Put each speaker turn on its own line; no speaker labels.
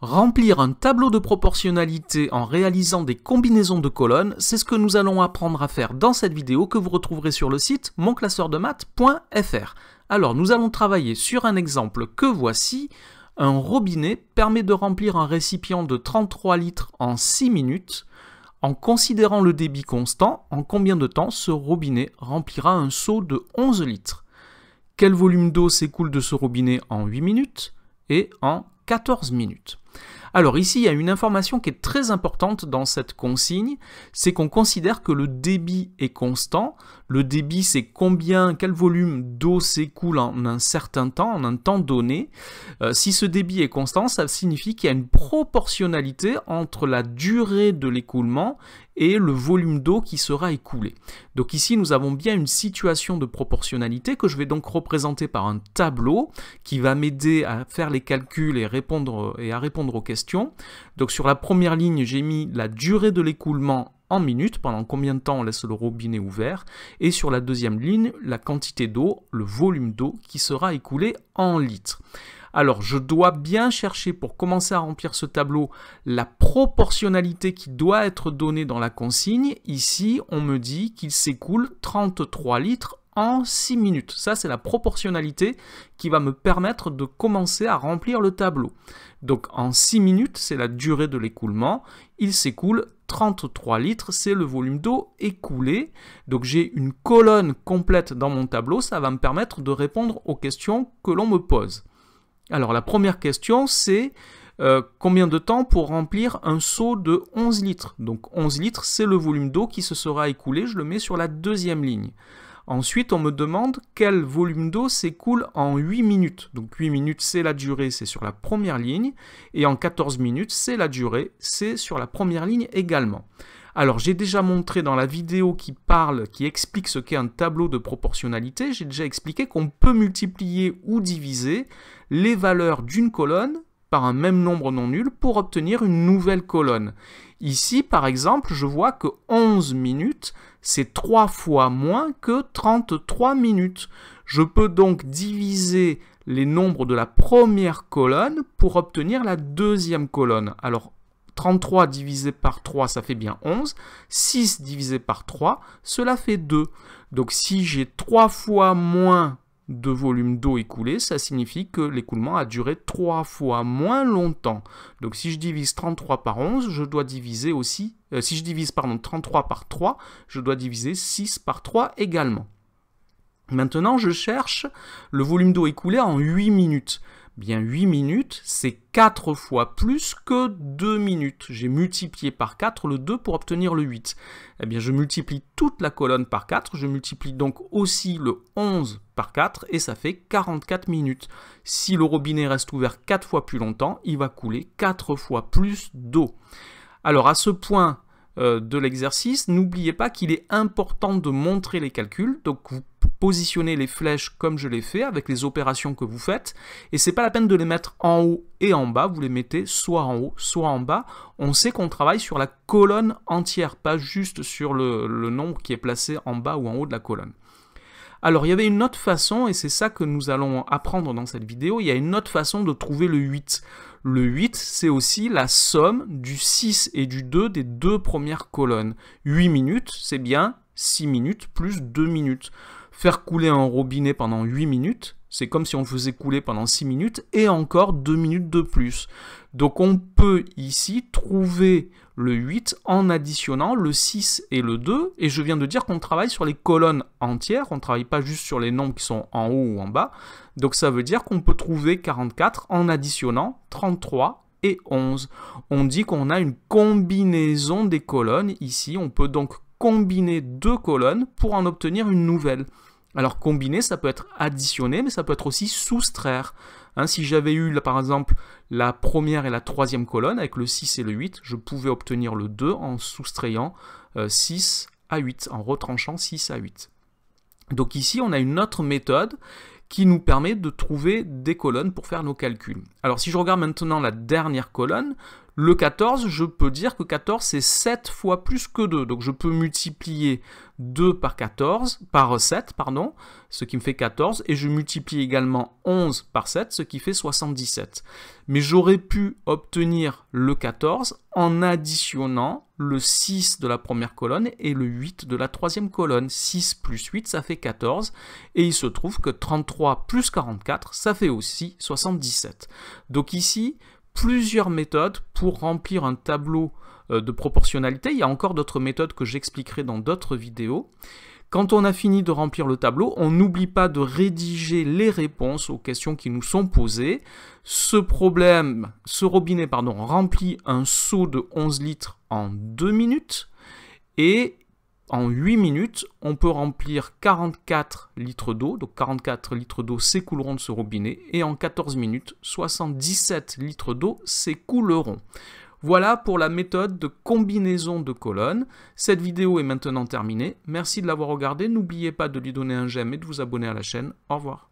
Remplir un tableau de proportionnalité en réalisant des combinaisons de colonnes, c'est ce que nous allons apprendre à faire dans cette vidéo que vous retrouverez sur le site monclasseurdemaths.fr. Alors nous allons travailler sur un exemple que voici. Un robinet permet de remplir un récipient de 33 litres en 6 minutes. En considérant le débit constant, en combien de temps ce robinet remplira un seau de 11 litres? Quel volume d'eau s'écoule de ce robinet en 8 minutes et en 14 minutes? Alors ici, il y a une information qui est très importante dans cette consigne, c'est qu'on considère que le débit est constant. Le débit, c'est quel volume d'eau s'écoule en un certain temps, en un temps donné. Si ce débit est constant, ça signifie qu'il y a une proportionnalité entre la durée de l'écoulement et le volume d'eau qui sera écoulé. Donc ici, nous avons bien une situation de proportionnalité que je vais donc représenter par un tableau qui va m'aider à faire les calculs et à répondre aux questions. Donc sur la première ligne, j'ai mis la durée de l'écoulement en minutes, pendant combien de temps on laisse le robinet ouvert, et sur la deuxième ligne, la quantité d'eau, le volume d'eau qui sera écoulé en litres. Alors, je dois bien chercher, pour commencer à remplir ce tableau, la proportionnalité qui doit être donnée dans la consigne. Ici, on me dit qu'il s'écoule 33 litres en 6 minutes. Ça, c'est la proportionnalité qui va me permettre de commencer à remplir le tableau. Donc, en 6 minutes, c'est la durée de l'écoulement. Il s'écoule 33 litres, c'est le volume d'eau écoulé. Donc, j'ai une colonne complète dans mon tableau. Ça va me permettre de répondre aux questions que l'on me pose. Alors la première question c'est combien de temps pour remplir un seau de 11 litres? Donc 11 litres c'est le volume d'eau qui se sera écoulé, je le mets sur la deuxième ligne. Ensuite on me demande quel volume d'eau s'écoule en 8 minutes. Donc 8 minutes c'est la durée, c'est sur la première ligne. Et en 14 minutes c'est la durée, c'est sur la première ligne également. Alors, j'ai déjà montré dans la vidéo qui explique ce qu'est un tableau de proportionnalité, j'ai déjà expliqué qu'on peut multiplier ou diviser les valeurs d'une colonne par un même nombre non nul pour obtenir une nouvelle colonne. Ici, par exemple, je vois que 11 minutes, c'est 3 fois moins que 33 minutes. Je peux donc diviser les nombres de la première colonne pour obtenir la deuxième colonne. Alors, 33 divisé par 3, ça fait bien 11. 6 divisé par 3, cela fait 2. Donc si j'ai 3 fois moins de volume d'eau écoulé, ça signifie que l'écoulement a duré 3 fois moins longtemps. Donc si je divise 33 par 11, je dois diviser aussi... si je divise 33 par 3, je dois diviser 6 par 3 également. Maintenant, je cherche le volume d'eau écoulé en 8 minutes. Bien, 8 minutes, c'est 4 fois plus que 2 minutes. J'ai multiplié par 4 le 2 pour obtenir le 8. Eh bien, je multiplie toute la colonne par 4. Je multiplie donc aussi le 11 par 4 et ça fait 44 minutes. Si le robinet reste ouvert 4 fois plus longtemps, il va couler 4 fois plus d'eau. Alors, à ce point de l'exercice, n'oubliez pas qu'il est important de montrer les calculs. Donc, vous positionnez les flèches comme je l'ai fait avec les opérations que vous faites et c'est pas la peine de les mettre en haut et en bas, vous les mettez soit en haut soit en bas. On sait qu'on travaille sur la colonne entière, pas juste sur le nombre qui est placé en bas ou en haut de la colonne. Alors il y avait une autre façon et c'est ça que nous allons apprendre dans cette vidéo, il y a une autre façon de trouver le 8. Le 8 c'est aussi la somme du 6 et du 2 des deux premières colonnes. 8 minutes c'est bien 6 minutes plus 2 minutes. Faire couler un robinet pendant 8 minutes, c'est comme si on le faisait couler pendant 6 minutes et encore 2 minutes de plus. Donc on peut ici trouver le 8 en additionnant le 6 et le 2. Et je viens de dire qu'on travaille sur les colonnes entières, on ne travaille pas juste sur les nombres qui sont en haut ou en bas. Donc ça veut dire qu'on peut trouver 44 en additionnant 33 et 11. On dit qu'on a une combinaison des colonnes ici, on peut donc combiner deux colonnes pour en obtenir une nouvelle. Alors combiner, ça peut être additionner, mais ça peut être aussi soustraire. Si j'avais eu, là, par exemple, la première et la troisième colonne, avec le 6 et le 8, je pouvais obtenir le 2 en soustrayant 6 à 8, en retranchant 6 à 8. Donc ici, on a une autre méthode qui nous permet de trouver des colonnes pour faire nos calculs. Alors si je regarde maintenant la dernière colonne, Le 14, je peux dire que 14 c'est 7 fois plus que 2. Donc je peux multiplier 2 par 7, pardon, ce qui me fait 14. Et je multiplie également 11 par 7, ce qui fait 77. Mais j'aurais pu obtenir le 14 en additionnant le 6 de la première colonne et le 8 de la troisième colonne. 6 plus 8, ça fait 14. Et il se trouve que 33 plus 44, ça fait aussi 77. Donc ici, plusieurs méthodes pour remplir un tableau de proportionnalité. Il y a encore d'autres méthodes que j'expliquerai dans d'autres vidéos. Quand on a fini de remplir le tableau, on n'oublie pas de rédiger les réponses aux questions qui nous sont posées. Ce robinet remplit un seau de 11 litres en 2 minutes et en 8 minutes, on peut remplir 44 litres d'eau. Donc 44 litres d'eau s'écouleront de ce robinet et en 14 minutes, 77 litres d'eau s'écouleront. Voilà pour la méthode de combinaison de colonnes. Cette vidéo est maintenant terminée. Merci de l'avoir regardée. N'oubliez pas de lui donner un j'aime et de vous abonner à la chaîne. Au revoir.